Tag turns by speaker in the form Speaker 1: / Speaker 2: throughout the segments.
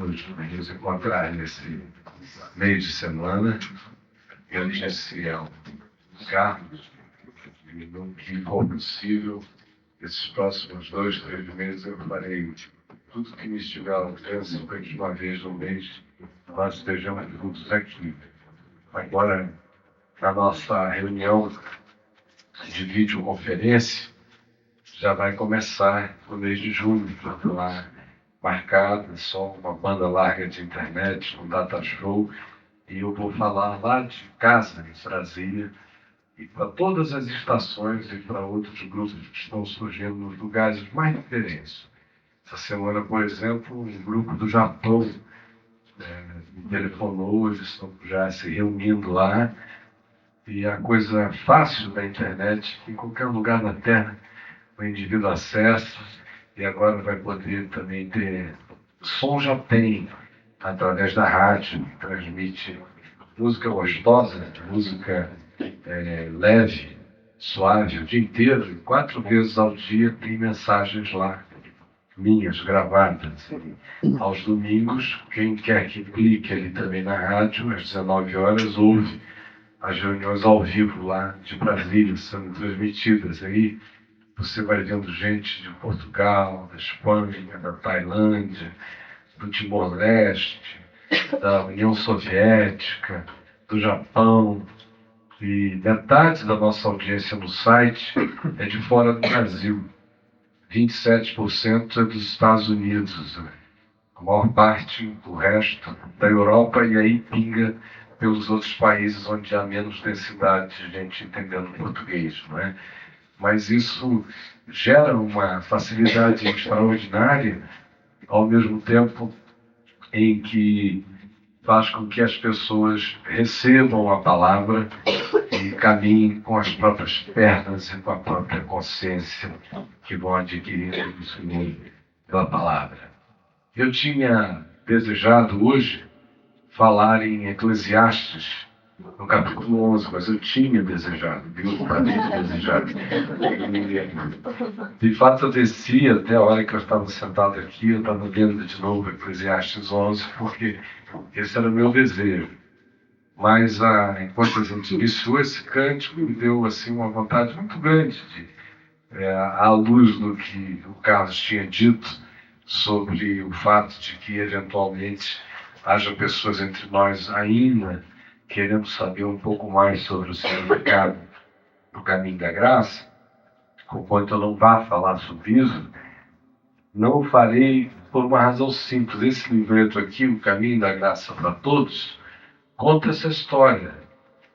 Speaker 1: nos encontrar nesse meio de semana. Eu disse ao Carlos que, no que for possível, esses próximos 2, 3 meses, eu farei tudo que me estiver ao alcance para que uma vez no mês nós estejamos juntos aqui. Agora, na nossa reunião de videoconferência, já vai começar no mês de junho, lá marcado, só uma banda larga de internet, um data show, e eu vou falar lá de casa, em Brasília, e para todas as estações e para outros grupos que estão surgindo nos lugares mais diferentes. Essa semana, por exemplo, um grupo do Japão me telefonou, eles estão já se reunindo lá, e a coisa fácil da internet, em qualquer lugar da Terra, o indivíduo acessa, e agora vai poder também ter... O som já tem, através da rádio, que transmite música gostosa, música leve, suave, o dia inteiro, e 4 vezes ao dia tem mensagens lá, minhas, gravadas. Aos domingos, quem quer que clique ali também na rádio, às 19 horas, ouve as reuniões ao vivo lá de Brasília, sendo transmitidas. Aí você vai vendo gente de Portugal, da Espanha, da Tailândia, do Timor-Leste, da União Soviética, do Japão, e metade da nossa audiência no site é de fora do Brasil. 27% é dos Estados Unidos, a maior parte, o resto, da Europa, e aí pinga pelos outros países onde há menos densidade de gente entendendo português, não é? Mas isso gera uma facilidade extraordinária, ao mesmo tempo em que faz com que as pessoas recebam a palavra e caminhem com as próprias pernas e com a própria consciência que vão adquirindo isso pela palavra. Eu tinha desejado hoje falar em Eclesiastes, no capítulo 11, mas eu tinha desejado, viu? De fato, eu desci até a hora que eu estava sentado aqui, eu estava lendo de novo Eclesiastes 11, porque esse era o meu desejo. Mas, enquanto a gente iniciou esse cântico, me deu assim, uma vontade muito grande de, à luz do que o Carlos tinha dito sobre o fato de que, eventualmente, haja pessoas entre nós ainda querendo saber um pouco mais sobre o significado do caminho da graça. Enquanto eu não vá falar sobre isso, não o farei por uma razão simples. Esse livreto aqui, O Caminho da Graça para Todos, conta essa história,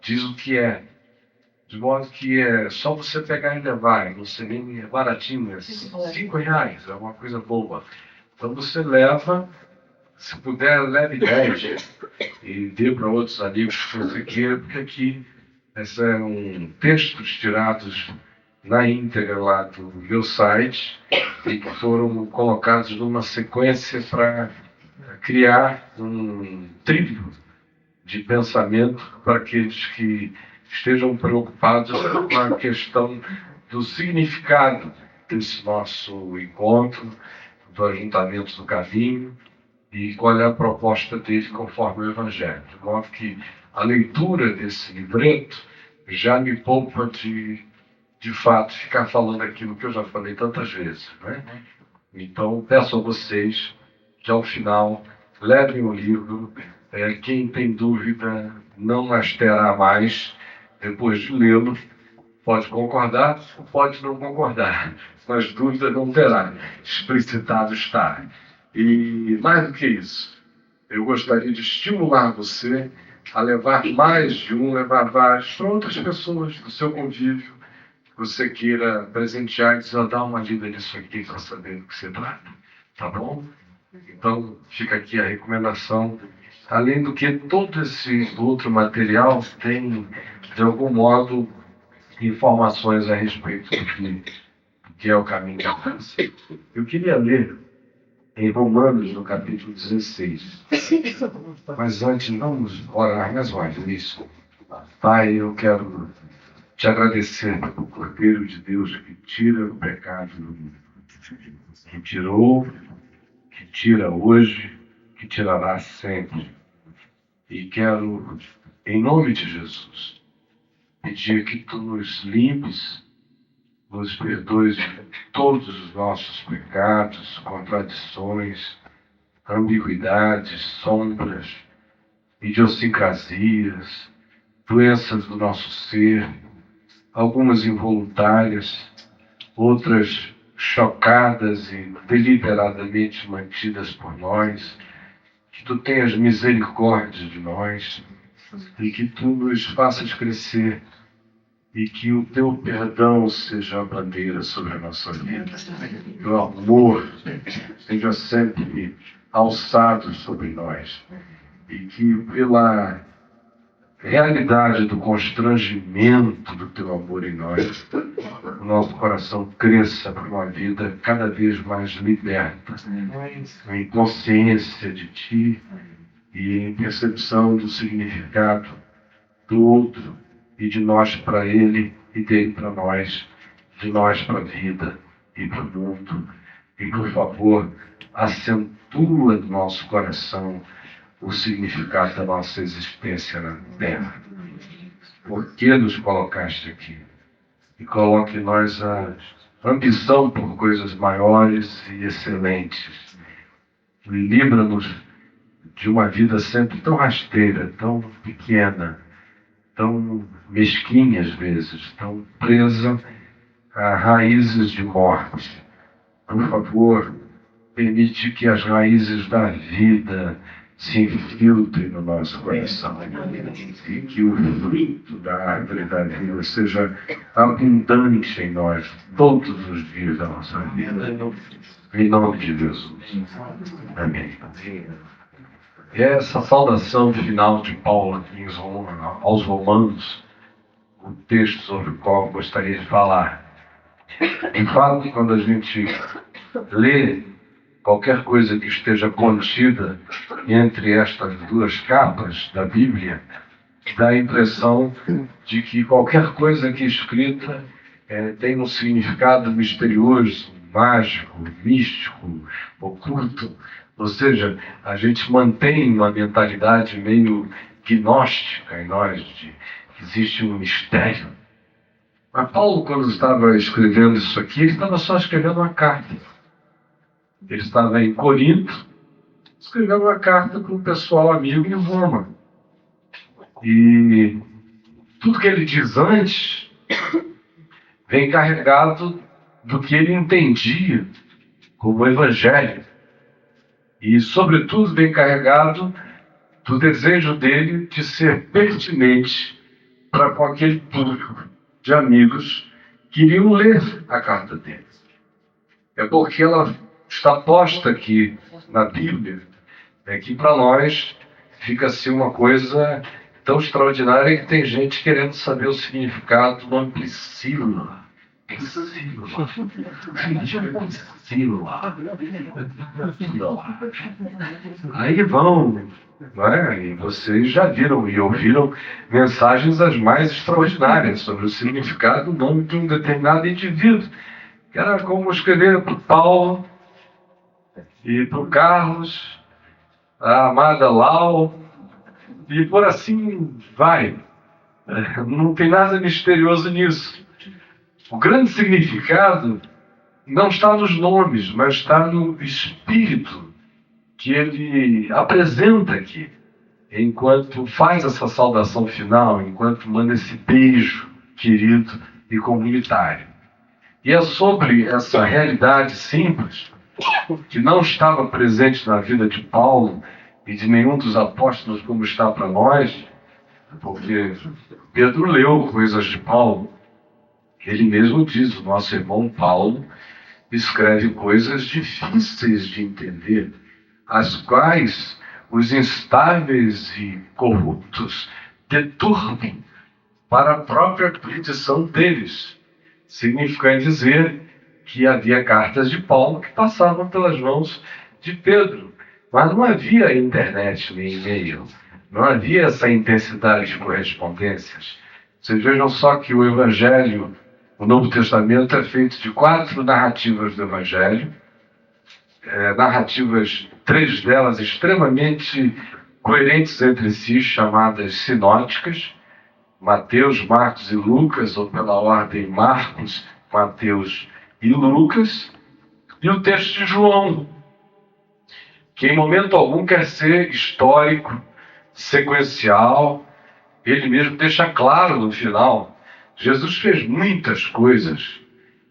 Speaker 1: diz o que é, de modo que é só você pegar e levar, não sei nem, é baratinho, é R$5, é uma coisa boa. Então você leva, se puder, leve 10 e dê para outros amigos que você queira, porque aqui são textos tirados na íntegra lá do meu site e que foram colocados numa sequência para criar um trilho de pensamento para aqueles que estejam preocupados com a questão do significado desse nosso encontro, do ajuntamento do caminho, e qual é a proposta dele conforme o Evangelho. De modo que a leitura desse livreto já me poupa de fato, ficar falando aquilo que eu já falei tantas vezes, né? Então, peço a vocês que, ao final, levem o livro. Quem tem dúvida não as terá mais depois de lê-lo. Pode concordar ou pode não concordar, mas dúvida não terá. Explicitado está. E, mais do que isso, eu gostaria de estimular você a levar mais de um, levar vários, para outras pessoas do seu convívio, que você queira presentear e dizer, dá uma lida nisso aqui para saber do que se trata. Tá bom? Então, fica aqui a recomendação. Além do que, todo esse outro material tem, de algum modo, informações a respeito do que é o caminho da graça. Eu queria ler em Romanos, no capítulo 16. Mas antes, vamos orar mais uma vez. Pai, eu quero te agradecer pelo Cordeiro de Deus que tira o pecado do mundo. Que tirou, que tira hoje, que tirará sempre. E quero, em nome de Jesus, pedir que tu nos limpes, nos perdoes de todos os nossos pecados, contradições, ambiguidades, sombras, idiosincrasias, doenças do nosso ser, algumas involuntárias, outras chocadas e deliberadamente mantidas por nós. Que tu tenhas misericórdia de nós e que tu nos faças crescer e que o teu perdão seja a bandeira sobre a nossa vida. O amor seja sempre alçado sobre nós e que pela realidade do constrangimento do teu amor em nós, o nosso coração cresça para uma vida cada vez mais liberta, em consciência de ti e em percepção do significado do outro e de nós para ele e dele para nós, de nós para a vida e para o mundo. E, por favor, acentua no nosso coração o significado da nossa existência na Terra. Por que nos colocaste aqui? E coloque em nós a ambição por coisas maiores e excelentes. E livra-nos de uma vida sempre tão rasteira, tão pequena, tão mesquinha às vezes, tão presa a raízes de morte. Por favor, permite que as raízes da vida se infiltre no nosso coração e que o fruto da árvore da vida seja abundante em nós todos os dias da nossa vida. Em nome de Jesus. Amém. E essa saudação final de Paulo aos Romanos, o texto sobre o qual eu gostaria de falar. Em fato, quando a gente lê qualquer coisa que esteja contida entre estas duas capas da Bíblia, dá a impressão de que qualquer coisa aqui escrita tem um significado misterioso, mágico, místico, oculto. Ou seja, a gente mantém uma mentalidade meio gnóstica em nós, de que existe um mistério. Mas Paulo, quando estava escrevendo isso aqui, ele estava só escrevendo uma carta. Ele estava em Corinto, escrevendo uma carta para um pessoal amigo em Roma. E tudo que ele diz antes vem carregado do que ele entendia como evangelho. E, sobretudo, vem carregado do desejo dele de ser pertinente para com aquele público de amigos que iriam ler a carta dele. É porque ela está posta aqui na Bíblia, que para nós fica assim uma coisa tão extraordinária que tem gente querendo saber o significado do nome Priscila. Aí vão, não é? E vocês já viram e ouviram mensagens as mais extraordinárias sobre o significado do nome de um determinado indivíduo. Que era como escrever para o Paulo e para o Carlos, a amada Lau, e por assim vai. Não tem nada misterioso nisso. O grande significado não está nos nomes, mas está no espírito que ele apresenta aqui, enquanto faz essa saudação final, enquanto manda esse beijo querido e comunitário. E é sobre essa realidade simples, que não estava presente na vida de Paulo e de nenhum dos apóstolos como está para nós, porque Pedro leu coisas de Paulo. Ele mesmo diz, o nosso irmão Paulo escreve coisas difíceis de entender, as quais os instáveis e corruptos deturpam para a própria perdição deles. Significa dizer que havia cartas de Paulo que passavam pelas mãos de Pedro, mas não havia internet nem e-mail, não havia essa intensidade de correspondências. Vocês vejam só que o Evangelho, o Novo Testamento, é feito de 4 narrativas do Evangelho, narrativas, 3 delas extremamente coerentes entre si, chamadas sinóticas, Mateus, Marcos e Lucas, ou pela ordem Marcos, Mateus e Lucas, e o texto de João, que em momento algum quer ser histórico, sequencial. Ele mesmo deixa claro no final: Jesus fez muitas coisas,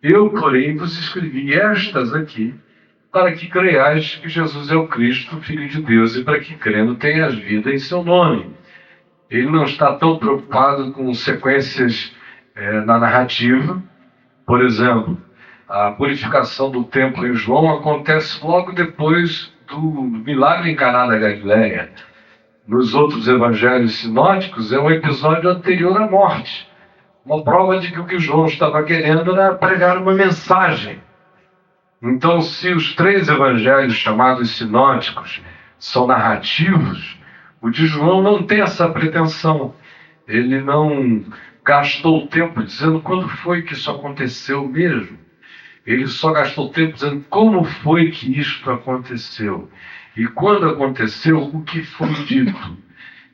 Speaker 1: eu, porém, vos escrevi estas aqui, para que creiais que Jesus é o Cristo, Filho de Deus, e para que, crendo, tenhas vida em seu nome. Ele não está tão preocupado com sequências na narrativa. Por exemplo, a purificação do templo em João acontece logo depois do milagre em Caná da Galileia. Nos outros evangelhos sinóticos é um episódio anterior à morte. Uma prova de que o que João estava querendo era pregar uma mensagem. Então, se os 3 evangelhos chamados sinóticos são narrativos, o de João não tem essa pretensão. Ele não gastou tempo dizendo quando foi que isso aconteceu mesmo. Ele só gastou tempo dizendo como foi que isto aconteceu. E quando aconteceu, o que foi dito.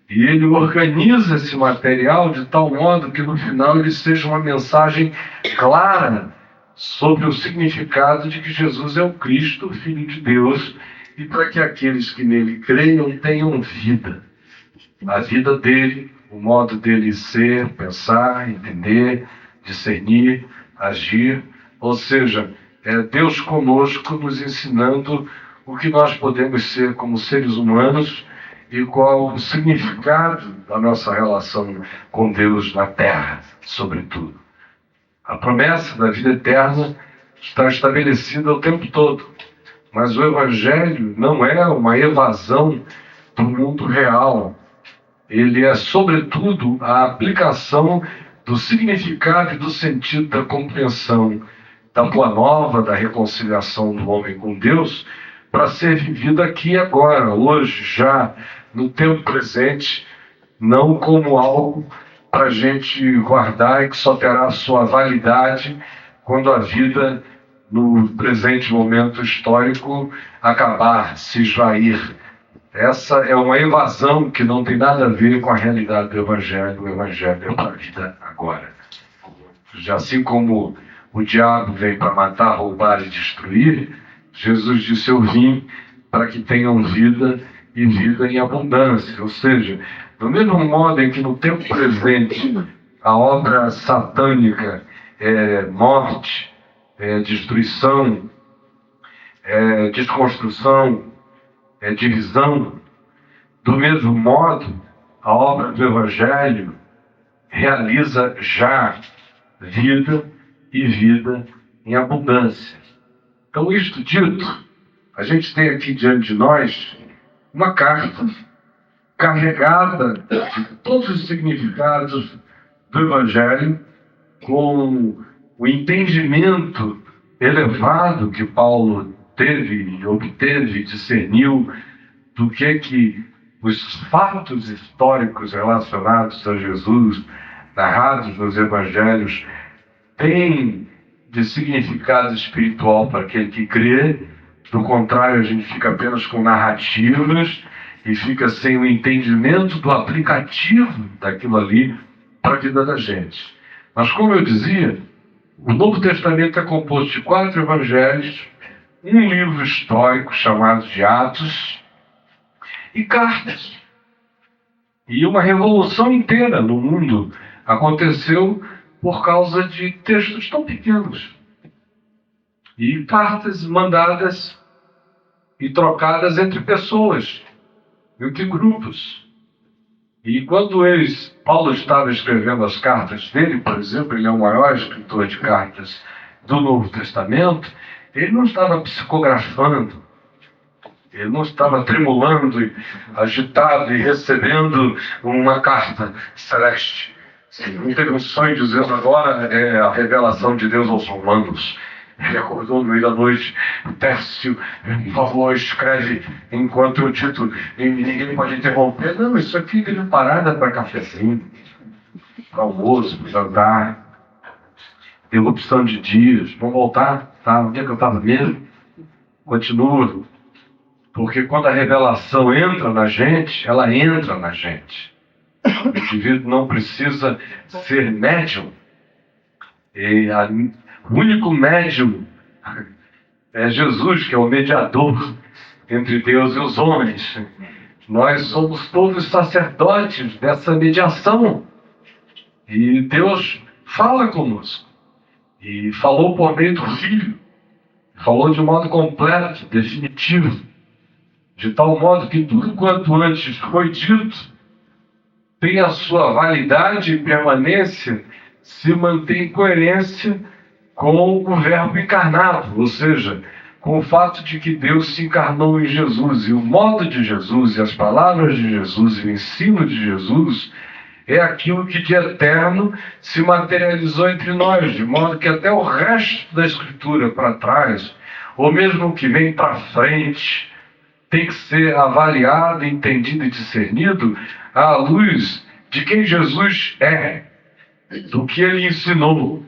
Speaker 1: E ele organiza esse material de tal modo que no final ele seja uma mensagem clara sobre o significado de que Jesus é o Cristo, o Filho de Deus, e para que aqueles que nele creiam tenham vida. A vida dele, o modo dele ser, pensar, entender, discernir, agir, ou seja, é Deus conosco nos ensinando o que nós podemos ser como seres humanos e qual o significado da nossa relação com Deus na terra, sobretudo. A promessa da vida eterna está estabelecida o tempo todo, mas o Evangelho não é uma evasão do mundo real. Ele é, sobretudo, a aplicação do significado e do sentido da compreensão da boa nova, da reconciliação do homem com Deus, para ser vivida aqui e agora, hoje, já, no tempo presente, não como algo para a gente guardar e que só terá sua validade quando a vida, no presente momento histórico, acabar, se esvair. Essa é uma evasão que não tem nada a ver com a realidade do Evangelho. O Evangelho é para a vida agora. Já assim como o diabo veio para matar, roubar e destruir, Jesus disse: eu vim para que tenham vida e vida em abundância. Ou seja, do mesmo modo em que no tempo presente a obra satânica é morte, é destruição, é desconstrução, é divisão, do mesmo modo a obra do Evangelho realiza já vida e vida em abundância. Então, isto dito, a gente tem aqui diante de nós uma carta carregada de todos os significados do Evangelho, com o entendimento elevado que Paulo teve e obteve, discerniu do que os fatos históricos relacionados a Jesus, narrados nos Evangelhos, têm de significado espiritual para aquele que crê. Do contrário, a gente fica apenas com narrativas e fica sem o entendimento do aplicativo daquilo ali para a vida da gente. Mas, como eu dizia, o Novo Testamento é composto de 4 evangelhos, um livro histórico chamado de Atos e cartas. E uma revolução inteira no mundo aconteceu por causa de textos tão pequenos. E cartas mandadas e trocadas entre pessoas, entre grupos. E quando Paulo estava escrevendo as cartas dele, por exemplo, ele é o maior escritor de cartas do Novo Testamento, ele não estava psicografando, ele não estava tremulando, e agitado e recebendo uma carta celeste. Não teve um sonho dizendo: agora é a revelação de Deus aos romanos. Ele acordou no meio da noite: Tércio, por favor, escreve enquanto eu dito, e ninguém pode interromper. Não, isso aqui é parada para cafezinho, para almoço, para jantar, interrupção de dias. Vamos voltar, tá? Onde é que eu estava mesmo? Continuo, porque quando a revelação entra na gente, ela entra na gente. O indivíduo não precisa ser médium. O único médium é Jesus, que é o mediador entre Deus e os homens. Nós somos todos sacerdotes dessa mediação. E Deus fala conosco. E falou por meio do Filho. Falou de modo completo, definitivo. De tal modo que tudo quanto antes foi dito tem a sua validade e permanência, se mantém em coerência com o Verbo encarnado, ou seja, com o fato de que Deus se encarnou em Jesus. E o modo de Jesus, e as palavras de Jesus, e o ensino de Jesus, é aquilo que de eterno se materializou entre nós, de modo que até o resto da Escritura para trás, ou mesmo o que vem para frente, tem que ser avaliado, entendido e discernido à luz de quem Jesus é, do que ele ensinou.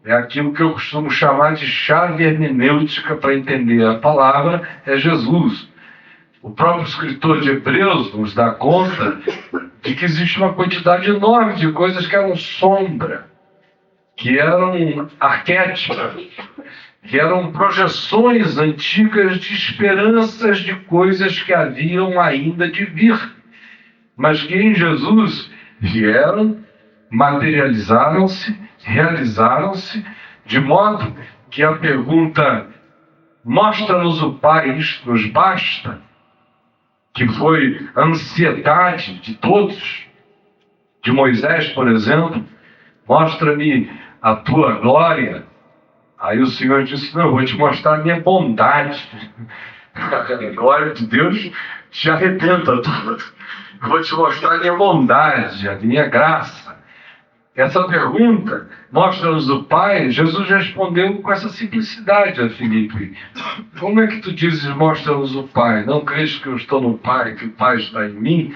Speaker 1: É aquilo que eu costumo chamar de chave hermenêutica para entender a palavra, é Jesus. O próprio escritor de Hebreus nos dá conta de que existe uma quantidade enorme de coisas que eram sombra, que eram arquétipos, que eram projeções antigas de esperanças de coisas que haviam ainda de vir, mas que em Jesus vieram, materializaram-se, realizaram-se, de modo que a pergunta mostra-nos o Pai, isto nos basta, que foi a ansiedade de todos, de Moisés, por exemplo, mostra-me a tua glória. Aí o Senhor disse, não, eu vou te mostrar a minha bondade. A glória de Deus te arrebenta tudo. Eu vou te mostrar a minha bondade, a minha graça. Essa pergunta, mostra-nos o Pai, Jesus respondeu com essa simplicidade a Filipe. Como é que tu dizes, mostra-nos o Pai? Não crês que eu estou no Pai, que o Pai está em mim?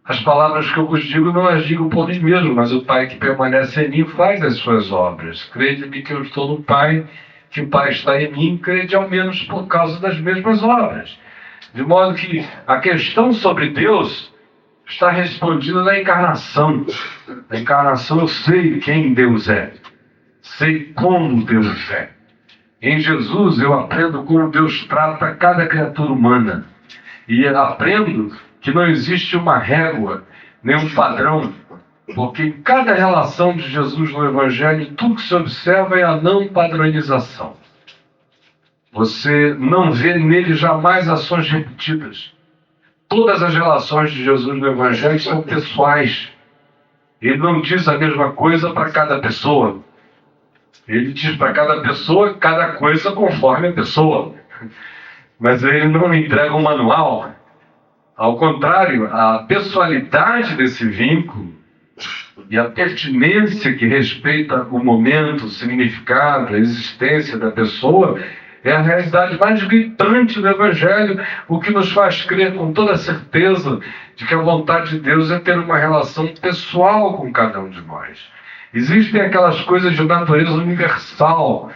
Speaker 1: As palavras que eu vos digo, não as digo por mim mesmo, mas o Pai que permanece em mim faz as suas obras. Crede-me que eu estou no Pai, que o Pai está em mim, crede ao menos por causa das mesmas obras. De modo que a questão sobre Deus está respondida na encarnação. Na encarnação eu sei quem Deus é, sei como Deus é. Em Jesus eu aprendo como Deus trata cada criatura humana. E aprendo que não existe uma régua, nem um padrão, porque em cada relação de Jesus no Evangelho, tudo que se observa é a não padronização. Você não vê nele jamais ações repetidas. Todas as relações de Jesus no Evangelho são pessoais. Ele não diz a mesma coisa para cada pessoa. Ele diz para cada pessoa cada coisa conforme a pessoa. Mas ele não entrega um manual. Ao contrário, a pessoalidade desse vínculo e a pertinência que respeita o momento, o significado, a existência da pessoa é a realidade mais gritante do Evangelho, o que nos faz crer com toda certeza de que a vontade de Deus é ter uma relação pessoal com cada um de nós. Existem aquelas coisas de natureza universal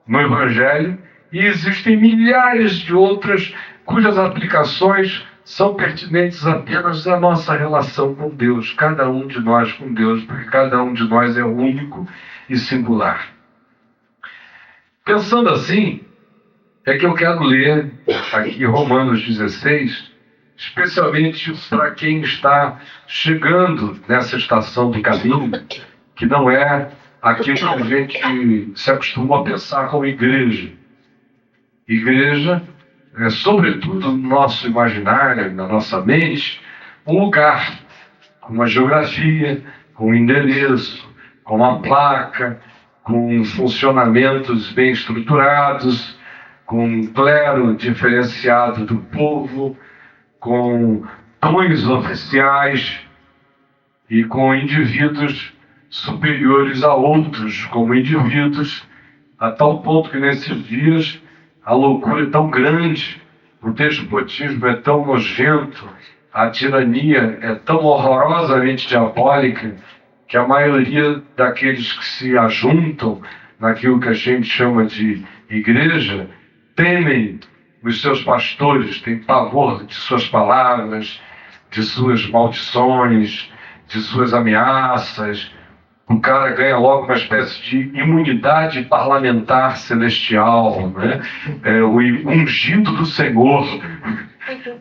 Speaker 1: no Evangelho e existem milhares de outras cujas aplicações são pertinentes apenas à nossa relação com Deus, cada um de nós com Deus, porque cada um de nós é único e singular. Pensando assim, é que eu quero ler aqui Romanos 16, especialmente para quem está chegando nessa estação do caminho, que não é aquilo que a gente se acostumou a pensar como igreja. Igreja é, sobretudo no nosso imaginário, na nossa mente, um lugar com uma geografia, com um endereço, com uma placa, com funcionamentos bem estruturados, com um clero diferenciado do povo, com tons oficiais e com indivíduos superiores a outros como indivíduos, a tal ponto que nesses dias a loucura é tão grande, o despotismo é tão nojento, a tirania é tão horrorosamente diabólica, que a maioria daqueles que se ajuntam naquilo que a gente chama de igreja temem os seus pastores têm pavor de suas palavras, de suas maldições, de suas ameaças. O cara ganha logo uma espécie de imunidade parlamentar celestial, né? O ungido do Senhor,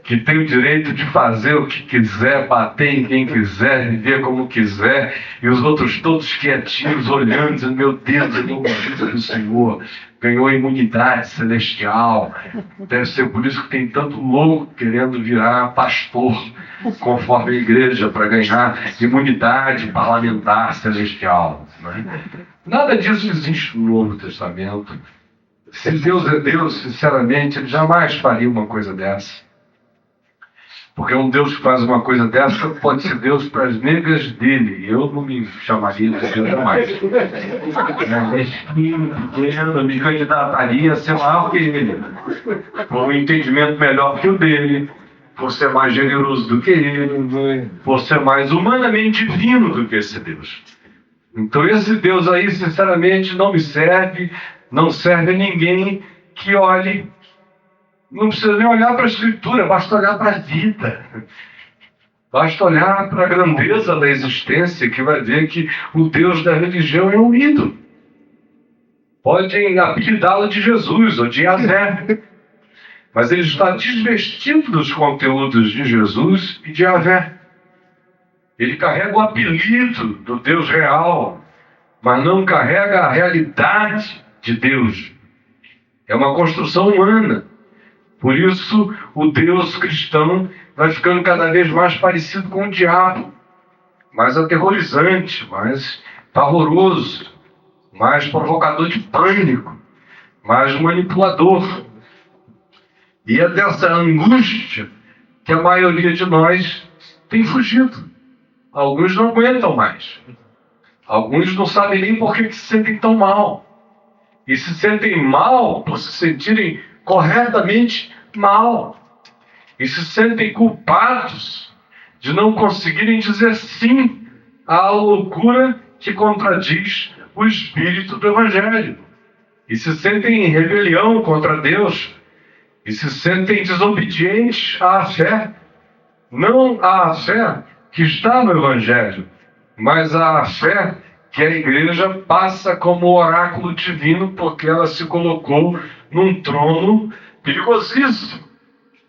Speaker 1: que tem o direito de fazer o que quiser, bater em quem quiser, viver como quiser, e os outros todos quietinhos, olhando, dizendo, meu Deus, ele é o ungido do Senhor, ganhou imunidade celestial. Deve ser por isso que tem tanto louco querendo virar pastor, conforme a igreja, para ganhar imunidade parlamentar celestial, né? Nada disso existe no Novo Testamento. Se Deus é Deus, sinceramente, Ele jamais faria uma coisa dessa. Porque um Deus que faz uma coisa dessa pode ser Deus para as negas dele. Eu não me chamaria de Deus jamais. Eu me candidataria a ser maior que ele, com um entendimento melhor que o dele, por ser mais generoso do que ele, por ser mais humanamente divino do que esse Deus. Então esse Deus aí, sinceramente, não me serve, não serve a ninguém que olhe. Não precisa nem olhar para a Escritura, basta olhar para a vida. Basta olhar para a grandeza da existência, que vai ver que o Deus da religião é um ídolo. Podem apelidá-lo de Jesus ou de Yahvé, mas ele está desvestido dos conteúdos de Jesus e de Yahvé. Ele carrega o apelido do Deus real, mas não carrega a realidade de Deus. É uma construção humana. Por isso, o Deus cristão vai ficando cada vez mais parecido com o diabo, mais aterrorizante, mais pavoroso, mais provocador de pânico, mais manipulador. E é dessa angústia que a maioria de nós tem fugido. Alguns não aguentam mais. Alguns não sabem nem por que se sentem tão mal. E se sentem mal por se sentirem corretamente mal, e se sentem culpados de não conseguirem dizer sim à loucura que contradiz o espírito do Evangelho, e se sentem em rebelião contra Deus, e se sentem desobedientes à fé, não à fé que está no Evangelho, mas à fé que a igreja passa como oráculo divino, porque ela se colocou num trono perigosíssimo.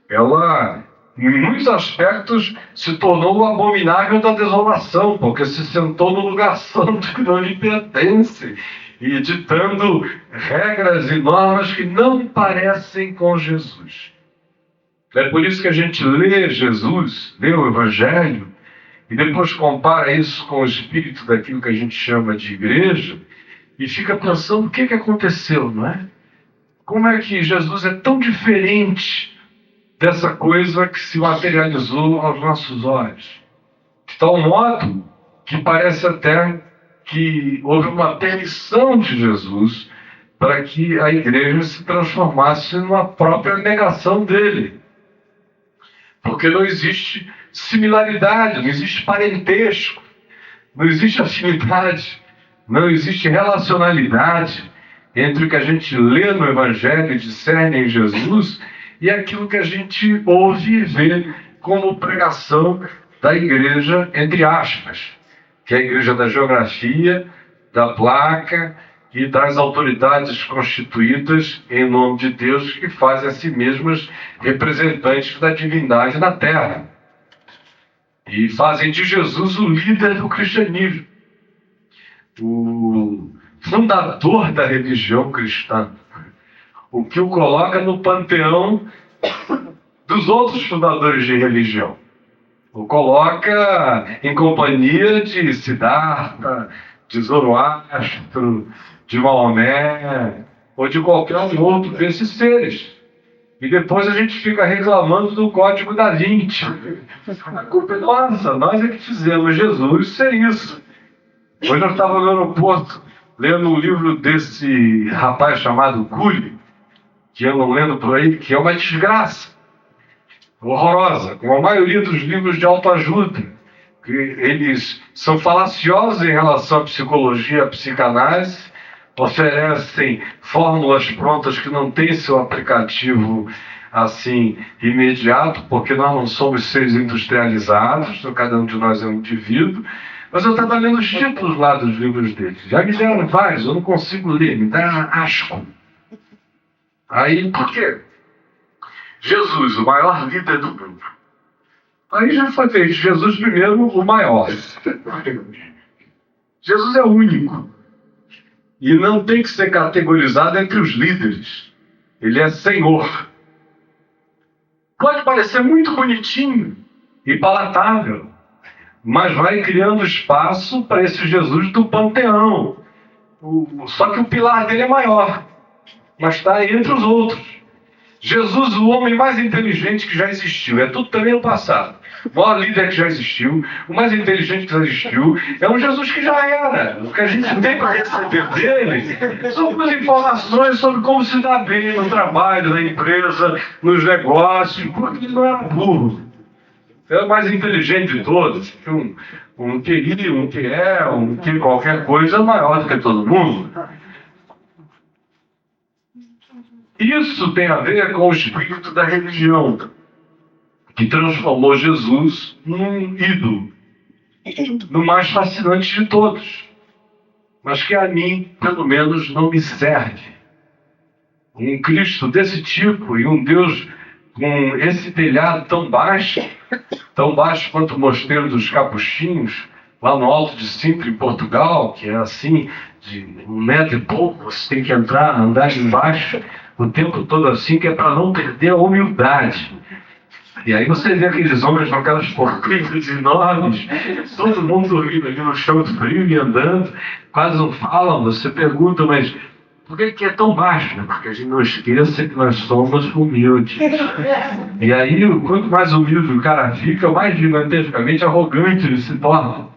Speaker 1: Ela, em muitos aspectos, se tornou o abominável da desolação, porque se sentou no lugar santo que não lhe pertence, e ditando regras e normas que não parecem com Jesus. É por isso que a gente lê Jesus, lê o Evangelho, e depois compara isso com o espírito daquilo que a gente chama de igreja, e fica pensando o que aconteceu, não é? Como é que Jesus é tão diferente dessa coisa que se materializou aos nossos olhos? De tal modo que parece até que houve uma permissão de Jesus para que a igreja se transformasse numa própria negação dele. Porque não existe similaridade, não existe parentesco, não existe afinidade, não existe relacionalidade entre o que a gente lê no Evangelho e discerne em Jesus e aquilo que a gente ouve e vê como pregação da igreja, entre aspas, que é a igreja da geografia, da placa e das autoridades constituídas em nome de Deus, que fazem a si mesmas representantes da divindade na terra. E fazem de Jesus o líder do cristianismo, o fundador da religião cristã, o que o coloca no panteão dos outros fundadores de religião. O coloca em companhia de Siddhartha, de Zoroastro, de Maomé, ou de qualquer um outro desses seres. E depois a gente fica reclamando do Código da Vinci. A culpa é nossa, nós é que fizemos Jesus ser isso. Hoje eu estava no aeroporto lendo um livro desse rapaz chamado Cury, que eu não lendo por aí, que é uma desgraça horrorosa, como a maioria dos livros de autoajuda, que eles são falaciosos em relação à psicologia e à psicanálise, oferecem fórmulas prontas que não têm seu aplicativo assim, imediato, porque nós não somos seres industrializados, cada um de nós é um indivíduo, mas eu estava lendo os títulos lá dos livros deles. Já me deram vários, eu não consigo ler, me dá asco. Aí, por quê? Jesus, o maior líder do mundo. Aí já foi feito. Jesus primeiro, o maior. Jesus é único. E não tem que ser categorizado entre os líderes. Ele é Senhor. Pode parecer muito bonitinho e palatável, mas vai criando espaço para esse Jesus do panteão. Só que o pilar dele é maior, mas está entre os outros. Jesus, o homem mais inteligente que já existiu, é tudo também no passado. O maior líder que já existiu, o mais inteligente que já existiu, é um Jesus que já era. O que a gente tem para receber dele são as informações sobre como se dá bem no trabalho, na empresa, nos negócios, porque ele não era burro. É o mais inteligente de todos. Um QI, um QE, um que qualquer coisa é maior do que todo mundo. Isso tem a ver com o espírito da religião, que transformou Jesus num ídolo, no mais fascinante de todos, mas que a mim, pelo menos, não me serve. Um Cristo desse tipo e um Deus com esse telhado tão baixo quanto o Mosteiro dos Capuchinhos, lá no Alto de Sintra, em Portugal, que é assim, de 1 metro e pouco, você tem que andar embaixo o tempo todo assim, que é para não perder a humildade. E aí você vê aqueles homens com aquelas porquinhas enormes, todo mundo dormindo ali no chão de frio e andando, quase não falam. Você pergunta, mas por que é tão baixo? Porque a gente não esqueça que nós somos humildes. E aí, quanto mais humilde o cara fica, mais gigantescamente arrogante ele se torna.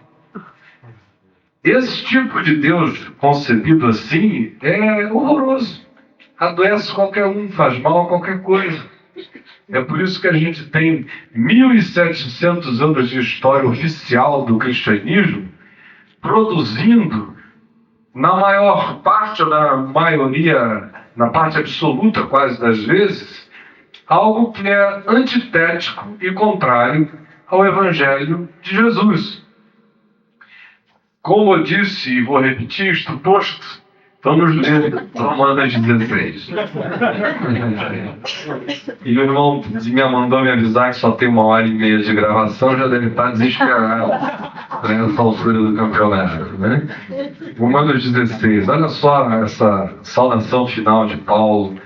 Speaker 1: Esse tipo de Deus concebido assim é horroroso. Adoece qualquer um, faz mal a qualquer coisa. É por isso que a gente tem 1.700 anos de história oficial do cristianismo produzindo, na maior parte, ou na maioria, na parte absoluta quase das vezes, algo que é antitético e contrário ao Evangelho de Jesus. Como eu disse, e vou repetir isto posto, vamos ler Romanos 16. E o irmão mandou me avisar que só tem 1h30 de gravação, já deve estar desesperado nessa altura do campeonato, né? Romanos 16, olha só essa saudação final de Paulo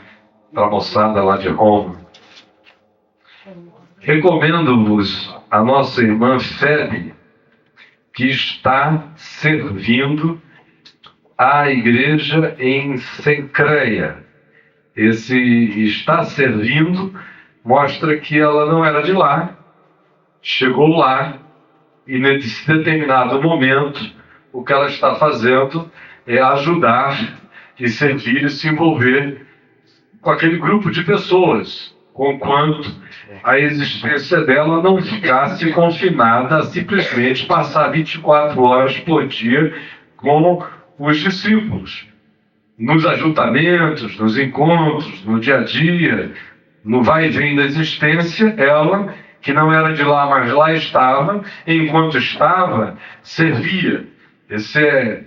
Speaker 1: para a moçada lá de Roma. Recomendo-vos a nossa irmã Febe, que está servindo a igreja em Cencreia. Esse está servindo mostra que ela não era de lá, chegou lá e nesse determinado momento o que ela está fazendo é ajudar e servir e se envolver com aquele grupo de pessoas, conquanto a existência dela não ficasse confinada a simplesmente passar 24 horas por dia com os discípulos, nos ajuntamentos, nos encontros, no dia a dia, no vai e vem da existência. Ela, que não era de lá, mas lá estava, enquanto estava, servia. Esse é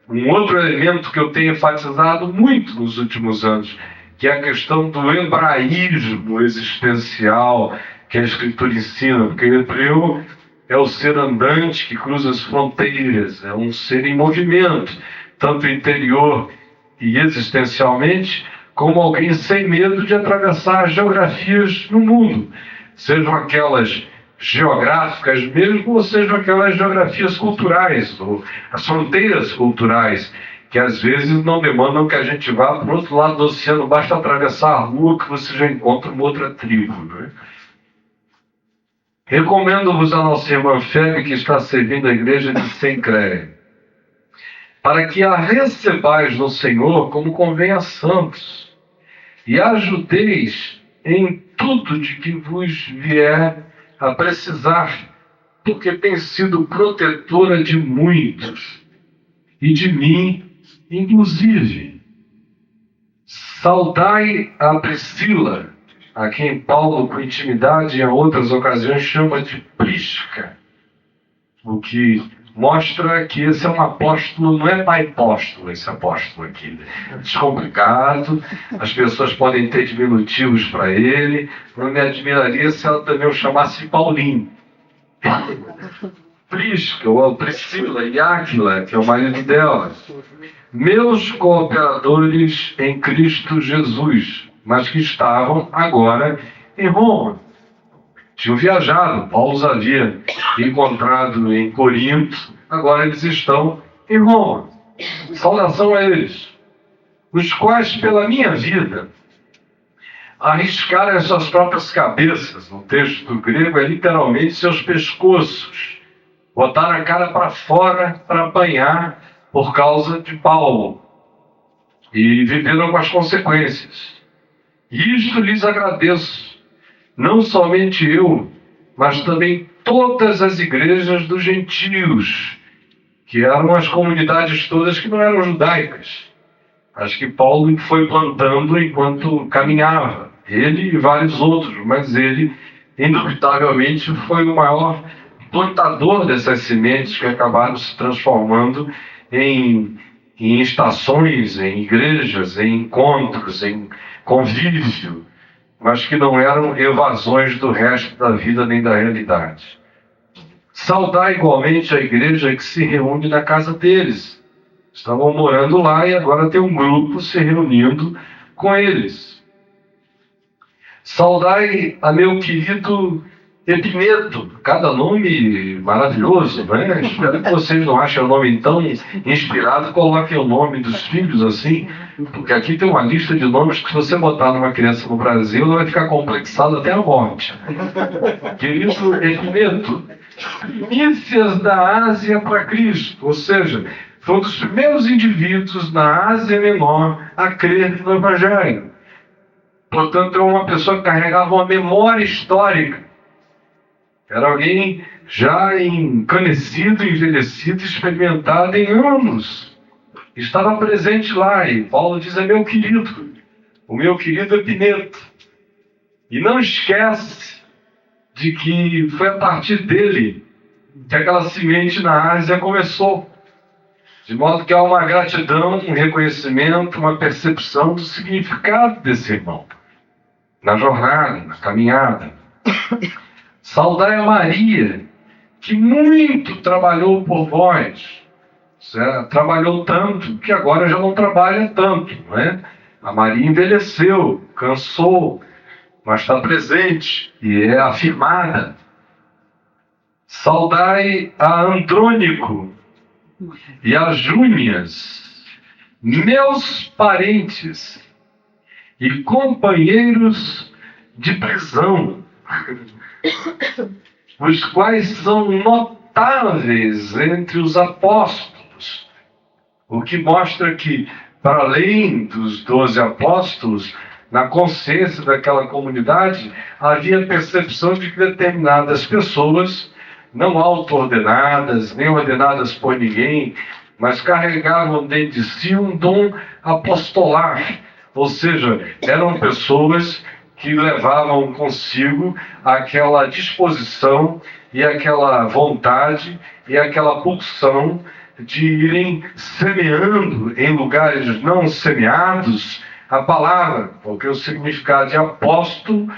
Speaker 1: um outro elemento que eu tenho enfatizado muito nos últimos anos, que é a questão do hebraísmo existencial que a Escritura ensina, porque o hebreu é o ser andante que cruza as fronteiras, é um ser em movimento, tanto interior e existencialmente, como alguém sem medo de atravessar as geografias no mundo, sejam aquelas geográficas mesmo, ou sejam aquelas geografias culturais, ou as fronteiras culturais, que às vezes não demandam que a gente vá para o outro lado do oceano, basta atravessar a rua que você já encontra uma outra tribo, né? Recomendo-vos a nossa irmã Febe, que está servindo a igreja de Cencreia, para que a recebais no Senhor como convém a santos, e a ajudeis em tudo de que vos vier a precisar, porque tem sido protetora de muitos, e de mim, inclusive. Saudai a Priscila, a quem Paulo, com intimidade, em outras ocasiões, chama de Prisca, o que mostra que esse é um apóstolo, não é pai-apóstolo esse apóstolo aqui. É descomplicado, as pessoas podem ter diminutivos para ele. Não me admiraria se ela também o chamasse de Paulinho. Prisca, ou Priscila e Áquila, que é o marido dela, meus cooperadores em Cristo Jesus, mas que estavam agora em Roma. Tinham viajado, Paulo os havia encontrado em Corinto, agora eles estão em Roma. Saudação a eles, os quais, pela minha vida, arriscaram as suas próprias cabeças. No texto grego é literalmente seus pescoços. Botaram a cara para fora para apanhar por causa de Paulo. E viveram com as consequências. Isto lhes agradeço. Não somente eu, mas também todas as igrejas dos gentios, que eram as comunidades todas que não eram judaicas. Acho que Paulo foi plantando enquanto caminhava. Ele e vários outros, mas ele, indubitavelmente, foi o maior plantador dessas sementes que acabaram se transformando em estações, em igrejas, em encontros, em convívio, mas que não eram evasões do resto da vida nem da realidade. Saudar igualmente a igreja que se reúne na casa deles. Estavam morando lá e agora tem um grupo se reunindo com eles. Saudai a meu querido Epineto, cada nome maravilhoso, né? Espero que vocês não achem o nome tão inspirado, coloquem o nome dos filhos assim, porque aqui tem uma lista de nomes que se você botar numa criança no Brasil, ela vai ficar complexada até a morte. Querido Epineto, primícias da Ásia para Cristo, ou seja, foi um dos primeiros indivíduos na Ásia Menor a crer no Evangelho. Portanto, é uma pessoa que carregava uma memória histórica. Era alguém já encanecido, envelhecido, experimentado em anos. Estava presente lá, e Paulo diz, é meu querido, o meu querido Epineto. E não esquece de que foi a partir dele que aquela semente na Ásia começou. De modo que há uma gratidão, um reconhecimento, uma percepção do significado desse irmão. Na jornada, na caminhada. Saudai a Maria, que muito trabalhou por vós. Trabalhou tanto que agora já não trabalha tanto, não é? A Maria envelheceu, cansou, mas está presente e é afirmada. Saudai a Andrônico e a Júnias, meus parentes e companheiros de prisão, os quais são notáveis entre os apóstolos, o que mostra que, para além dos 12 apóstolos, na consciência daquela comunidade, havia percepção de que determinadas pessoas, não auto-ordenadas, nem ordenadas por ninguém, mas carregavam dentro de si um dom apostolar, ou seja, eram pessoas que levavam consigo aquela disposição e aquela vontade e aquela pulsão de irem semeando em lugares não semeados a palavra, porque o significado de apóstolo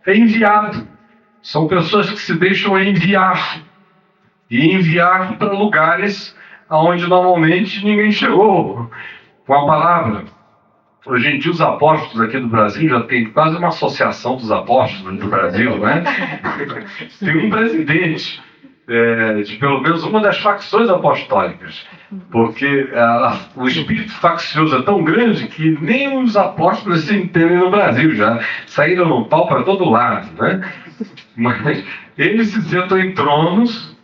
Speaker 1: é enviado. São pessoas que se deixam enviar, e enviar para lugares onde normalmente ninguém chegou com a palavra. Hoje em dia os apóstolos aqui do Brasil já tem quase uma associação dos apóstolos do Brasil, né? Tem um presidente de pelo menos uma das facções apostólicas, porque o espírito faccioso é tão grande que nem os apóstolos se entendem no Brasil, já saíram no pau para todo lado, né? Mas eles se sentam em tronos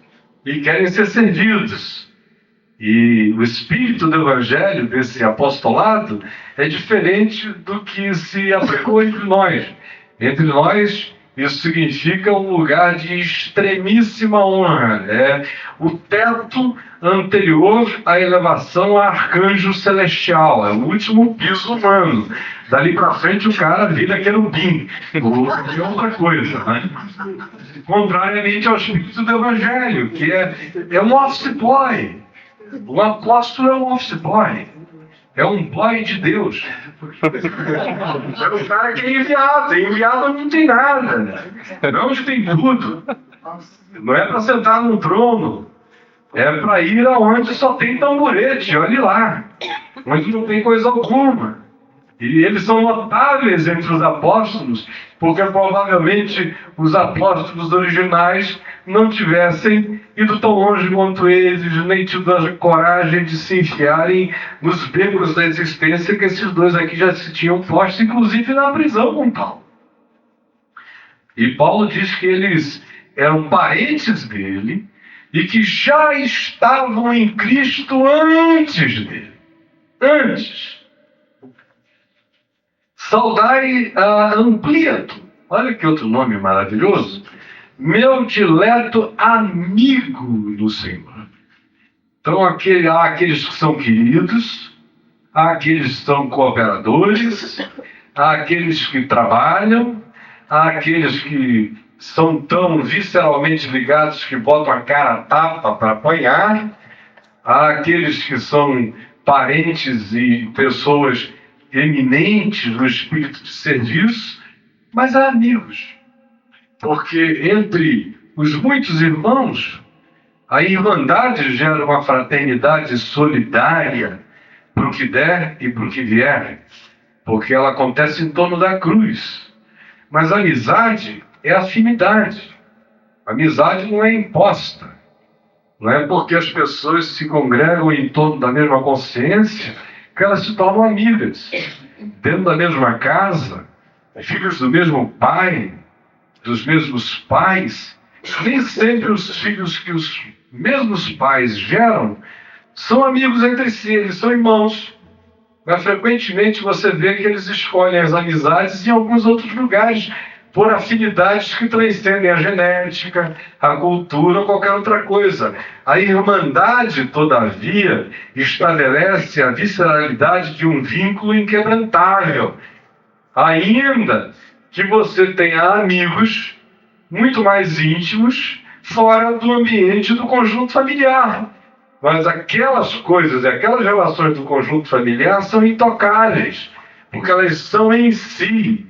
Speaker 1: e querem ser servidos. E o espírito do evangelho, desse apostolado, é diferente do que se aplicou entre nós. Entre nós, Isso significa um lugar de extremíssima honra. É o teto anterior à elevação a arcanjo celestial. É o último piso humano. Dali para frente o cara vira querubim. Ou é outra coisa, né? Contrariamente ao espírito do Evangelho, que é um office boy. O apóstolo é um office boy. É um boy de Deus. É o cara que é enviado. Enviado não tem nada. Não tem tudo. Não é para sentar num trono. É para ir aonde só tem tamborete. Olhe lá. Onde não tem coisa alguma. E eles são notáveis entre os apóstolos, porque provavelmente os apóstolos originais não tivessem ido tão longe quanto eles, nem tido a coragem de se enfiarem nos becos da existência que esses dois aqui já se tinham posto, inclusive na prisão com Paulo. E Paulo diz que eles eram parentes dele e que já estavam em Cristo antes dele. Antes. Saudai a Ampliato. Olha que outro nome maravilhoso. Meu dileto amigo do Senhor. Então, há aqueles que são queridos, há aqueles que são cooperadores, há aqueles que trabalham, há aqueles que são tão visceralmente ligados que botam a cara a tapa para apanhar, há aqueles que são parentes e pessoas eminentes no espírito de serviço, mas há amigos. Porque entre os muitos irmãos, a irmandade gera uma fraternidade solidária para o que der e para o que vier, porque ela acontece em torno da cruz. Mas a amizade é afinidade. A amizade não é imposta. Não é porque as pessoas se congregam em torno da mesma consciência que elas se tornam amigas, dentro da mesma casa, filhos do mesmo pai, dos mesmos pais. Nem sempre os filhos que os mesmos pais geram são amigos entre si, eles são irmãos. Mas frequentemente você vê que eles escolhem as amizades em alguns outros lugares, por afinidades que transcendem a genética, a cultura ou qualquer outra coisa. A irmandade, todavia, estabelece a visceralidade de um vínculo inquebrantável. Ainda que você tenha amigos muito mais íntimos fora do ambiente do conjunto familiar. Mas aquelas coisas e aquelas relações do conjunto familiar são intocáveis, porque elas são em si.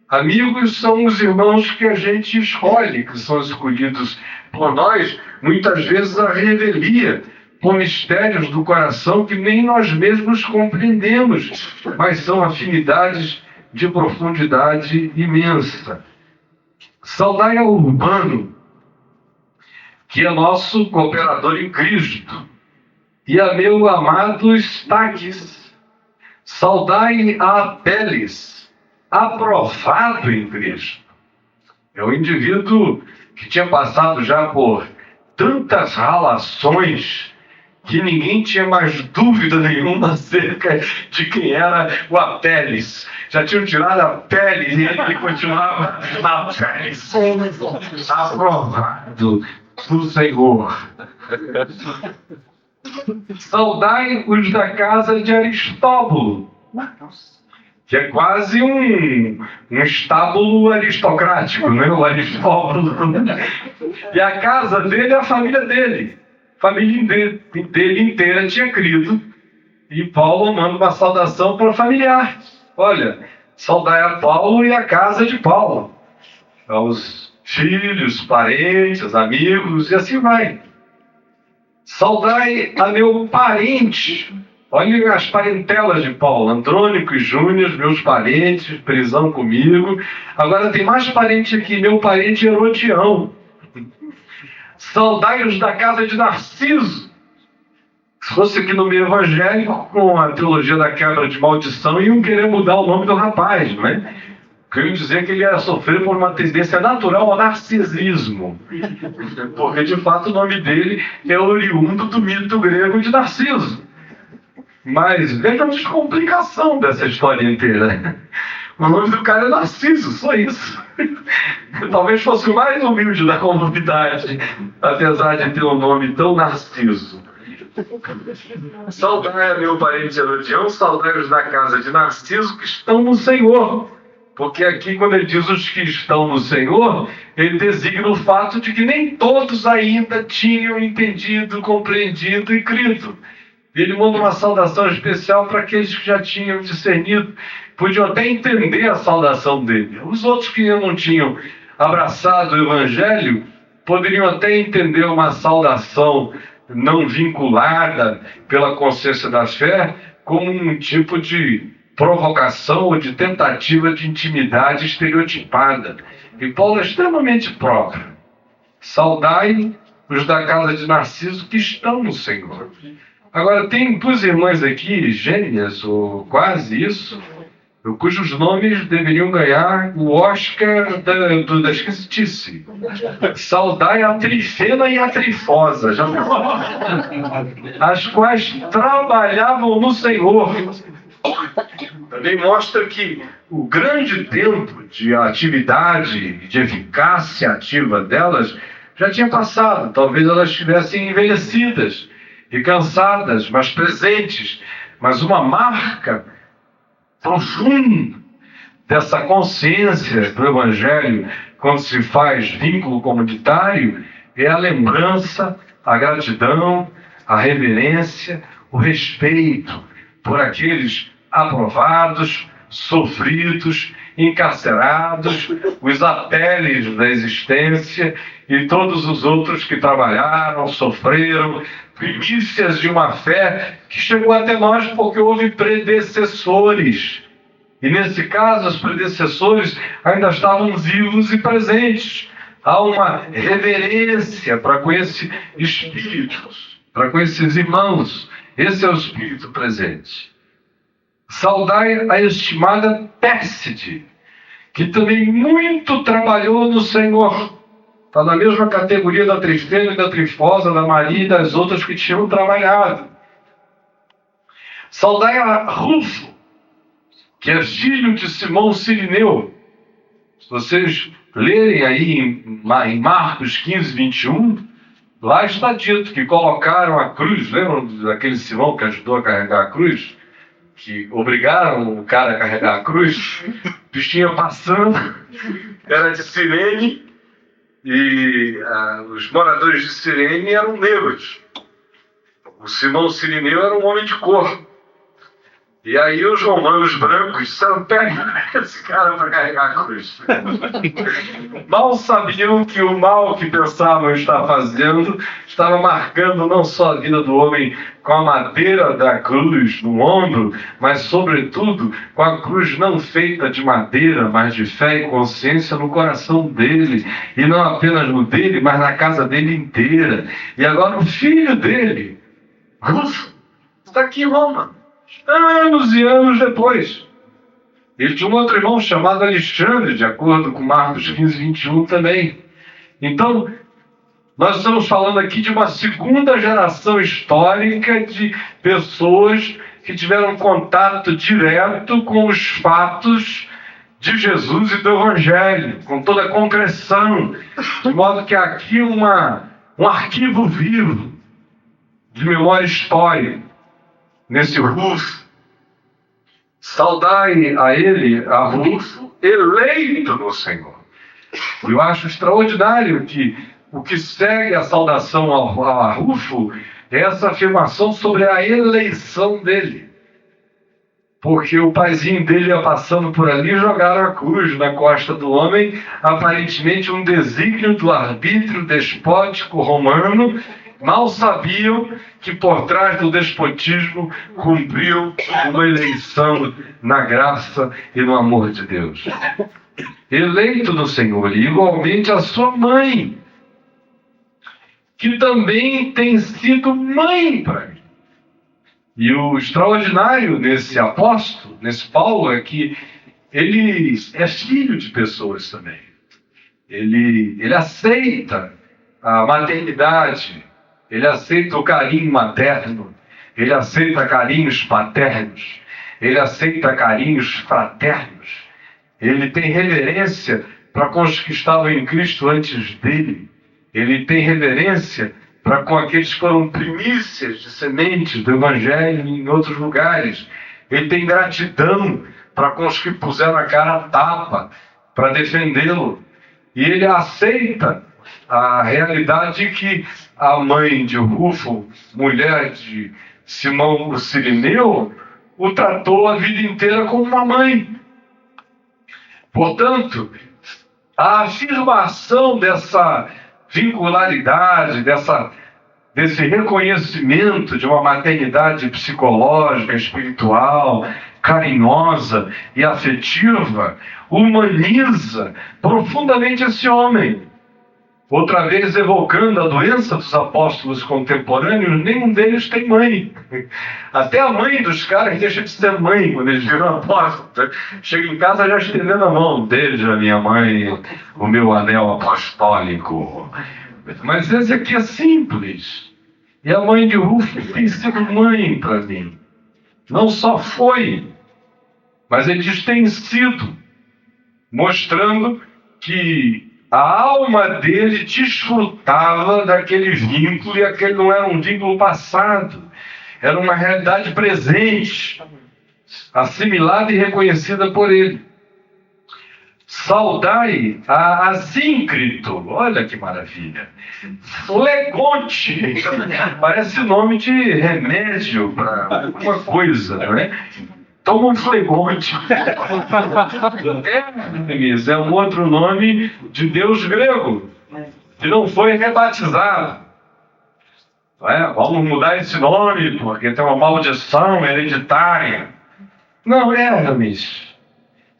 Speaker 1: Amigos são os irmãos que a gente escolhe, que são escolhidos por nós, muitas vezes à revelia, por mistérios do coração que nem nós mesmos compreendemos, mas são afinidades de profundidade imensa. Saudai a Urbano, que é nosso cooperador em Cristo, e a meu amado Staques. Saudai a Apeles, aprovado em Cristo. É um indivíduo que tinha passado já por tantas ralações que ninguém tinha mais dúvida nenhuma acerca de quem era o Apeles. Já tinham tirado a pele e ele continuava na pele. Aprovado do Senhor. Saudai os da casa de Aristóbulo, que é quase um estábulo aristocrático, né? O Aristóbulo. E a casa dele é a família dele. A família dele inteira tinha crido. E Paulo manda uma saudação para o familiar. Olha, saudai a Paulo e a casa de Paulo. Aos filhos, parentes, amigos, e assim vai. Saudai a meu parente. Olhem as parentelas de Paulo, Andrônico e Júnior, meus parentes, prisão comigo. Agora tem mais parente aqui, meu parente Herodião. Saudai-os da casa de Narciso. Se fosse aqui no meio evangélico, com a teologia da quebra de maldição, iam querer mudar o nome do rapaz, não é? Queriam dizer que ele ia sofrer por uma tendência natural ao narcisismo. Porque, de fato, o nome dele é oriundo do mito grego de Narciso. Mas veja a descomplicação dessa história inteira. O nome do cara é Narciso, só isso. Talvez fosse o mais humilde da comunidade, apesar de ter um nome tão Narciso. Saudai a meu parente Herodião, saudai-os da casa de Narciso que estão no Senhor. Porque aqui, quando ele diz os que estão no Senhor, ele designa o fato de que nem todos ainda tinham entendido, compreendido e crido. Ele manda uma saudação especial para aqueles que já tinham discernido, podiam até entender a saudação dele. Os outros que não tinham abraçado o Evangelho poderiam até entender uma saudação não vinculada pela consciência da fé como um tipo de provocação ou de tentativa de intimidade estereotipada. E Paulo é extremamente próprio. Saudai os da casa de Narciso que estão no Senhor. Agora, tem duas irmãs aqui, gêmeas, ou quase isso, cujos nomes deveriam ganhar o Oscar da esquisitice. Saudai a Trifena e a Trifosa, já as quais trabalhavam no Senhor. Também mostra que o grande tempo de atividade, de eficácia ativa delas, já tinha passado. Talvez elas estivessem envelhecidas e cansadas, mas presentes. Mas uma marca profunda dessa consciência do Evangelho, quando se faz vínculo comunitário, é a lembrança, a gratidão, a reverência, o respeito por aqueles aprovados, sofridos, encarcerados, os apeles da existência e todos os outros que trabalharam, sofreram, primícias de uma fé que chegou até nós porque houve predecessores. E nesse caso, os predecessores ainda estavam vivos e presentes. Há uma reverência para com esses espíritos, para com esses irmãos. Esse é o espírito presente. Saudai a estimada Pérside, que também muito trabalhou no Senhor. Está na mesma categoria da Trifena e da Trifosa, da Maria e das outras que tinham trabalhado. Saudai a Rufo, que é filho de Simão Cirineu. Se vocês lerem aí em Marcos 15, 21, lá está dito que colocaram a cruz. Lembram daquele Simão que ajudou a carregar a cruz? Que obrigaram o cara a carregar a cruz? O bichinho passando, era de Cirene, e os moradores de Cirene eram negros. O Simão Cirineu era um homem de cor. E aí os romanos brancos disseram: pega esse cara para carregar a cruz. Mal sabiam que o mal que pensavam estar fazendo estava marcando não só a vida do homem com a madeira da cruz no ombro, mas sobretudo com a cruz não feita de madeira, mas de fé e consciência no coração dele. E não apenas no dele, mas na casa dele inteira. E agora o filho dele, Rufo, está aqui em Roma. Anos e anos depois. Ele tinha um outro irmão chamado Alexandre, de acordo com Marcos 15, 21 também. Então, nós estamos falando aqui de uma segunda geração histórica de pessoas que tiveram contato direto com os fatos de Jesus e do Evangelho, com toda a concreção, de modo que há aqui um arquivo vivo de memória histórica. Nesse Rufo, saudai a ele, a Rufo, eleito no Senhor. Eu acho extraordinário que o que segue a saudação a Rufo é essa afirmação sobre a eleição dele. Porque o paizinho dele ia passando por ali e jogaram a cruz na costa do homem, aparentemente um desígnio do arbítrio despótico romano. Mal sabiam que por trás do despotismo cumpriu uma eleição na graça e no amor de Deus. Eleito no Senhor, e igualmente a sua mãe, que também tem sido mãe para mim. E o extraordinário nesse apóstolo, nesse Paulo, é que ele é filho de pessoas também. Ele aceita a maternidade, ele aceita o carinho materno, ele aceita carinhos paternos, ele aceita carinhos fraternos, ele tem reverência para com os que estavam em Cristo antes dele, ele tem reverência para com aqueles que foram primícias de sementes do Evangelho em outros lugares, ele tem gratidão para com os que puseram a cara a tapa para defendê-lo, e ele aceita a realidade que a mãe de Rufo, mulher de Simão o Cirineu, o tratou a vida inteira como uma mãe. Portanto, a afirmação dessa vincularidade, desse reconhecimento de uma maternidade psicológica, espiritual, carinhosa e afetiva, humaniza profundamente esse homem. Outra vez, evocando a doença dos apóstolos contemporâneos, nenhum deles tem mãe. Até a mãe dos caras deixa de ser mãe quando eles viram apóstolos. Chega em casa já estendendo a mão. Beija, minha mãe, o meu anel apostólico. Mas esse aqui é simples. E a mãe de Rufo tem sido mãe para mim. Não só foi, mas ele diz tem sido, mostrando que a alma dele desfrutava daquele vínculo, e aquele não era um vínculo passado, era uma realidade presente, assimilada e reconhecida por ele. Saudai a Asíncrito, olha que maravilha, Flegonte, parece nome de remédio para alguma coisa, não é? Toma um Flegonte. Hermes é um outro nome de deus grego, que não foi rebatizado. Não é? Vamos mudar esse nome, porque tem uma maldição hereditária. Não, Hermes.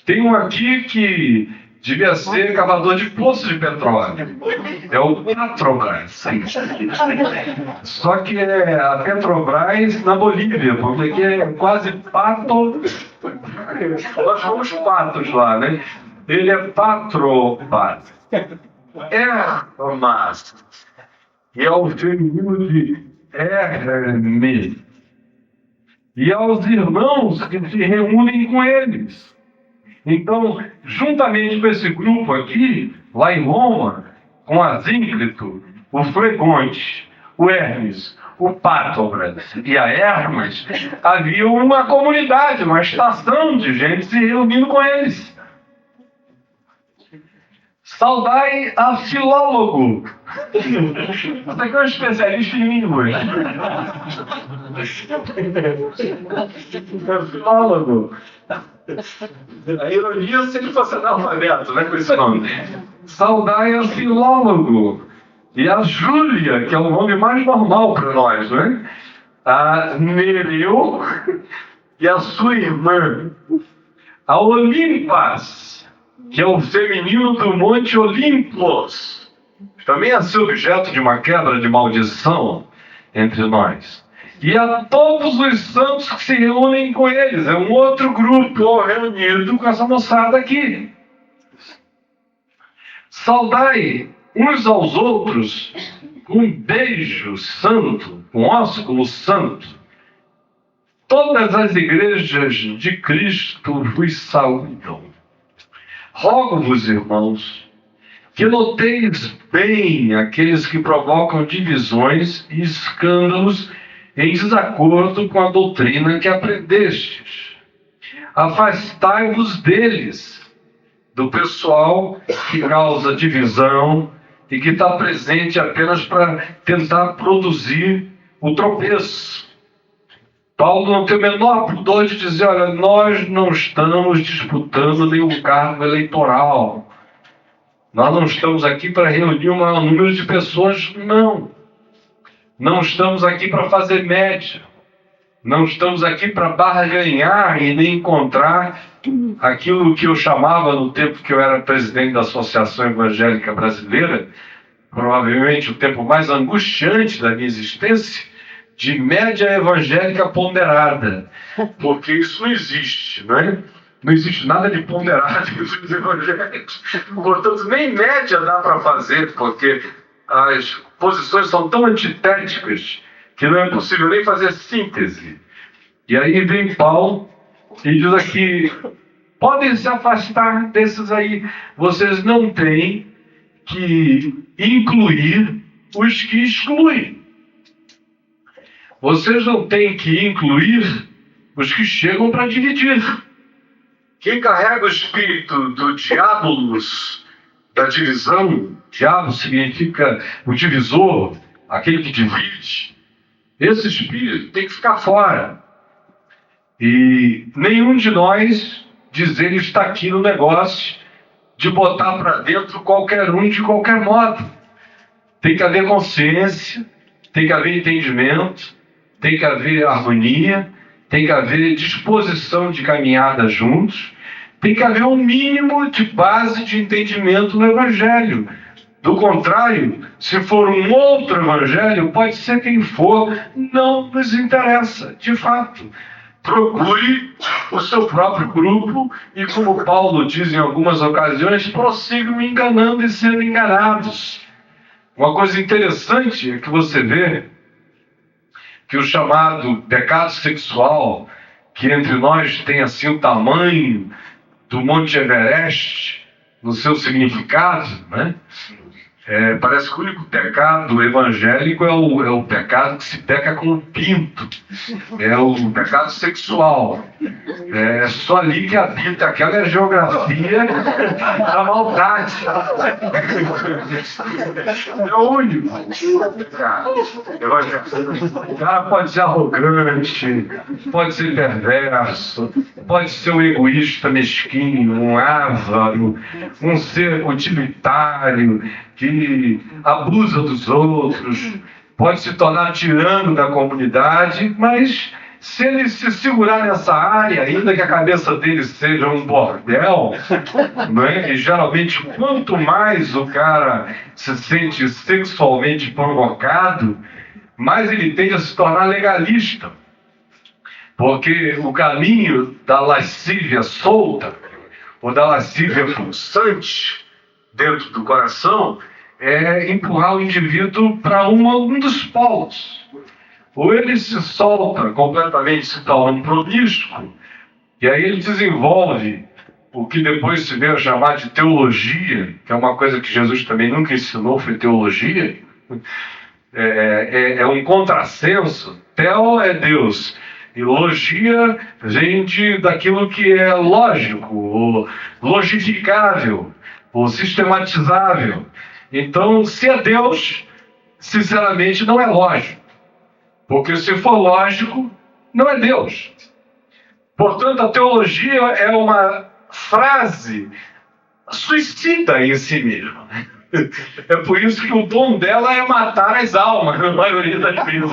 Speaker 1: Tem um aqui que devia ser cavador de poços de petróleo. É o Petrobras. Só que é a Petrobras na Bolívia, porque é quase pato. Nós somos patos lá, né? Ele é Patrobras. Hermas. E é o feminino de Hermes. E aos irmãos que se reúnem com eles. Então, juntamente com esse grupo aqui, lá em Roma, com Asíncrito, o Flegonte, o Hermes, o Patrobras e a Hermas, havia uma comunidade, uma estação de gente se reunindo com eles. Saudai a Filólogo. Você aqui é um especialista em línguas. Filólogo. A ironia se ele fosse analfabeto, né, com esse nome. Saudai a Filólogo. E a Júlia, que é o nome mais normal para nós, né? A Nereu e a sua irmã. A Olimpas, que é o feminino do Monte Olimpos. Também é ser objeto de uma quebra de maldição entre nós. E a todos os santos que se reúnem com eles. É um outro grupo reunido com essa moçada aqui. Saudai uns aos outros com um beijo santo, com ósculo santo. Todas as igrejas de Cristo vos saúdam. Rogo-vos, irmãos, que noteis bem aqueles que provocam divisões e escândalos em desacordo com a doutrina que aprendestes. Afastai-vos deles, do pessoal que causa divisão e que está presente apenas para tentar produzir o tropeço. Paulo não tem o menor pudor de dizer, olha, nós não estamos disputando nenhum cargo eleitoral. Nós não estamos aqui para reunir um maior número de pessoas, não. Não estamos aqui para fazer média. Não estamos aqui para barganhar e nem encontrar aquilo que eu chamava no tempo que eu era presidente da Associação Evangélica Brasileira, provavelmente o tempo mais angustiante da minha existência, de média evangélica ponderada. Porque isso não existe, não é? Não existe nada de ponderado entre os evangélicos. Portanto, nem média dá para fazer, porque as posições são tão antitéticas que não é possível nem fazer síntese. E aí vem Paulo e diz aqui, Podem se afastar desses aí. Vocês não têm que incluir os que excluem. Vocês não têm que incluir os que chegam para dividir. Quem carrega o espírito do diabolos, da divisão, diabo significa o divisor, aquele que divide, esse espírito tem que ficar fora. E nenhum de nós dizer está aqui no negócio de botar para dentro qualquer um de qualquer modo. Tem que haver consciência, tem que haver entendimento, tem que haver harmonia, tem que haver disposição de caminhada juntos, tem que haver um mínimo de base de entendimento no Evangelho. Do contrário, se for um outro Evangelho, pode ser quem for, não nos interessa, de fato. Procure o seu próprio grupo e, como Paulo diz em algumas ocasiões, prossigam enganando e sendo enganados. Uma coisa interessante é que você vê que o chamado pecado sexual, que entre nós tem assim o tamanho do Monte Everest no seu significado, né? Parece que o único pecado evangélico é o pecado que se peca com o pinto, é o pecado sexual. É só ali que habita aquela geografia da maldade. É o único. O cara pode ser arrogante, pode ser perverso, pode ser um egoísta mesquinho, um avaro, um ser utilitário, que abusa dos outros, pode se tornar tirano da comunidade, mas se ele se segurar nessa área, ainda que a cabeça dele seja um bordel, né? E geralmente quanto mais o cara se sente sexualmente provocado, mais ele tende a se tornar legalista. Porque o caminho da lascívia solta, ou da lascívia pulsante dentro do coração, é empurrar o indivíduo para um dos polos. Ou ele se solta completamente, se torna um promíscuo, e aí ele desenvolve o que depois se veio a chamar de teologia, que é uma coisa que Jesus também nunca ensinou, foi teologia. É um contrassenso. Teo é Deus, e logia vem daquilo que é lógico, ou logificável, ou sistematizável. Então, se é Deus, sinceramente, não é lógico. Porque se for lógico, não é Deus. Portanto, a teologia é uma frase suicida em si mesma. É por isso que o dom dela é matar as almas, na maioria das vezes.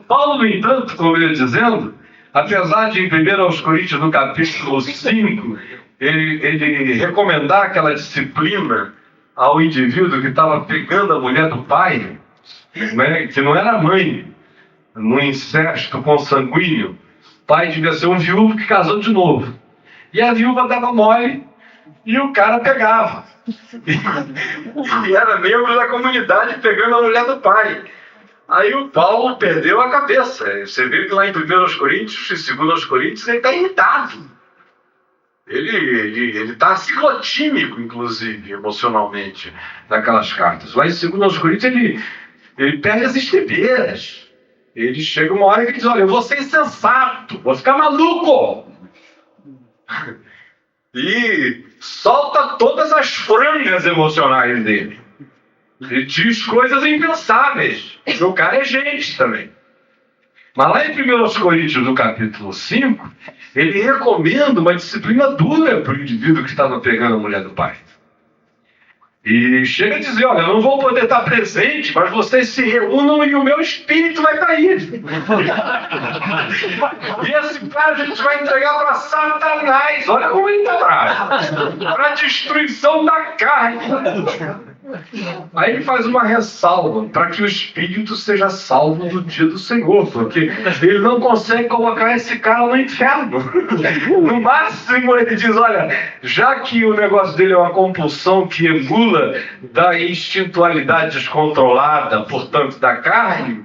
Speaker 1: Paulo, no entanto, como eu ia dizendo, apesar de em 1 Coríntios, no capítulo 5, ele recomendar aquela disciplina ao indivíduo que estava pegando a mulher do pai, né, que não era mãe, no incesto consanguíneo, o pai devia ser um viúvo que casou de novo. E a viúva dava mole e o cara pegava. E era membro da comunidade pegando a mulher do pai. Aí o Paulo perdeu a cabeça. Você vê que lá em 1 Coríntios e 2 Coríntios ele está irritado. Ele está ciclotímico, inclusive, emocionalmente, naquelas cartas. Lá em 2 Coríntios ele perde as estribeiras. Ele chega uma hora que ele diz, olha, eu vou ser insensato, vou ficar maluco. E solta todas as frangas emocionais dele. Ele diz coisas impensáveis. O cara é gente também. Mas lá em 1 Coríntios, no capítulo 5, ele recomenda uma disciplina dura para o indivíduo que estava pegando a mulher do pai. E chega a dizer, olha, eu não vou poder estar presente, mas vocês se reúnam e o meu espírito vai estar aí. E esse cara a gente vai entregar para Satanás. Olha como ele está bravo. Para a destruição da carne. Aí ele faz uma ressalva para que o espírito seja salvo do dia do Senhor, porque ele não consegue colocar esse cara no inferno. No máximo ele diz, olha, já que o negócio dele é uma compulsão que emula pula da instintualidade descontrolada, portanto, da carne,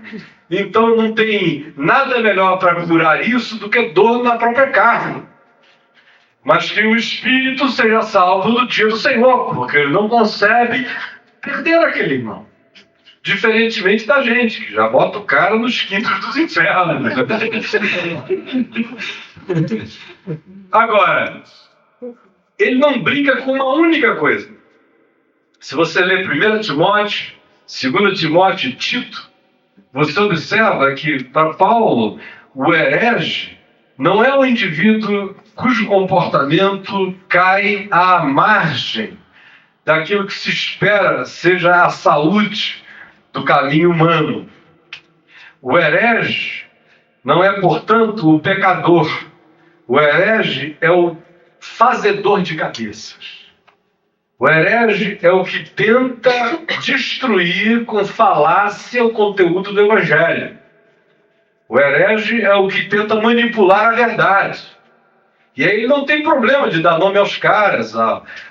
Speaker 1: então não tem nada melhor para curar isso do que dor na própria carne. Mas que o espírito seja salvo do dia do Senhor, porque ele não concebe perder aquele irmão. Diferentemente da gente, que já bota o cara nos quintos dos infernos. Agora, ele não brinca com uma única coisa. Se você ler 1 Timóteo, 2 Timóteo e Tito, você observa que, para Paulo, o herege não é um indivíduo cujo comportamento cai à margem daquilo que se espera seja a saúde do caminho humano. O herege não é, portanto, o pecador. O herege é o fazedor de cabeças. O herege é o que tenta destruir com falácia o conteúdo do Evangelho. O herege é o que tenta manipular a verdade. E aí não tem problema de dar nome aos caras,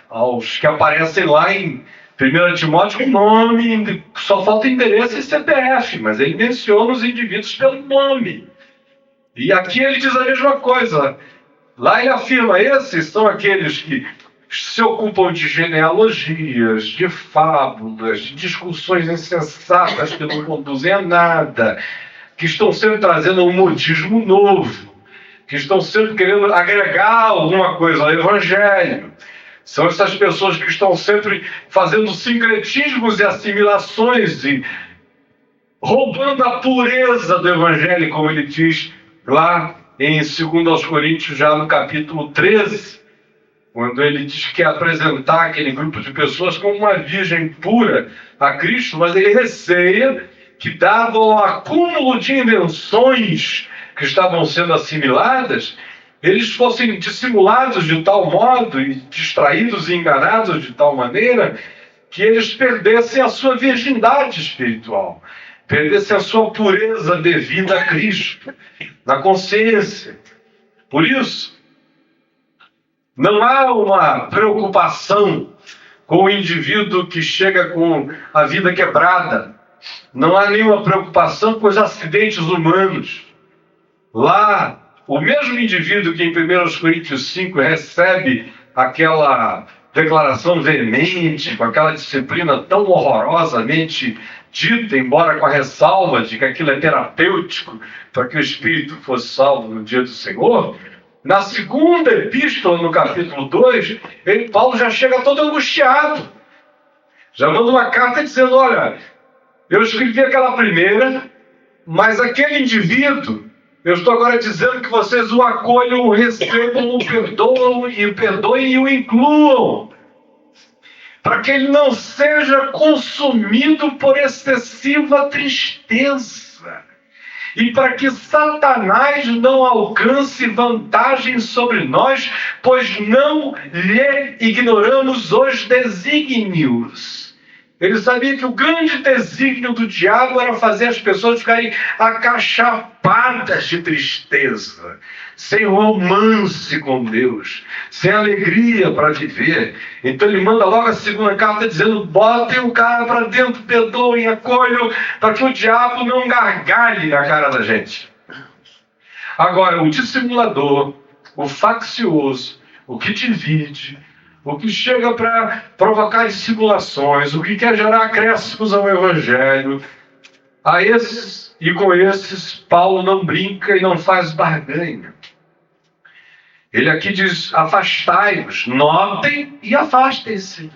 Speaker 1: aos que aparecem lá em 1 Timóteo com nome, só falta endereço e CPF, mas ele menciona os indivíduos pelo nome. E aqui ele diz a mesma coisa. Lá ele afirma, esses são aqueles que se ocupam de genealogias, de fábulas, de discussões insensatas que não conduzem a nada, que estão sempre trazendo um modismo novo, que estão sempre querendo agregar alguma coisa ao Evangelho. São essas pessoas que estão sempre fazendo sincretismos e assimilações e roubando a pureza do Evangelho, como ele diz lá em 2 Coríntios, já no capítulo 13, quando ele diz que quer apresentar aquele grupo de pessoas como uma virgem pura a Cristo, mas ele receia que, dado ao acúmulo de invenções que estavam sendo assimiladas, eles fossem dissimulados de tal modo e distraídos e enganados de tal maneira que eles perdessem a sua virgindade espiritual, perdessem a sua pureza devida a Cristo, na consciência. Por isso, não há uma preocupação com o indivíduo que chega com a vida quebrada. Não há nenhuma preocupação com os acidentes humanos. Lá, o mesmo indivíduo que em 1 Coríntios 5 recebe aquela declaração veemente, com aquela disciplina tão horrorosamente dita, embora com a ressalva de que aquilo é terapêutico para que o espírito fosse salvo no dia do Senhor, na segunda epístola, no capítulo 2, Paulo já chega todo angustiado. Já manda uma carta dizendo, olha, eu escrevi aquela primeira, mas aquele indivíduo, eu estou agora dizendo que vocês o acolham, o recebam, o perdoem e o incluam, para que ele não seja consumido por excessiva tristeza e para que Satanás não alcance vantagem sobre nós, pois não lhe ignoramos os desígnios. Ele sabia que o grande desígnio do diabo era fazer as pessoas ficarem acachapadas de tristeza, sem romance com Deus, sem alegria para viver. Então ele manda logo a segunda carta dizendo, botem o cara para dentro, perdoem, acolham, para que o diabo não gargalhe na cara da gente. Agora, o dissimulador, o faccioso, o que divide, o que chega para provocar dissimulações, o que quer gerar acréscimos ao Evangelho, a esses e com esses, Paulo não brinca e não faz barganha. Ele aqui diz, afastai-vos, notem e afastem-se.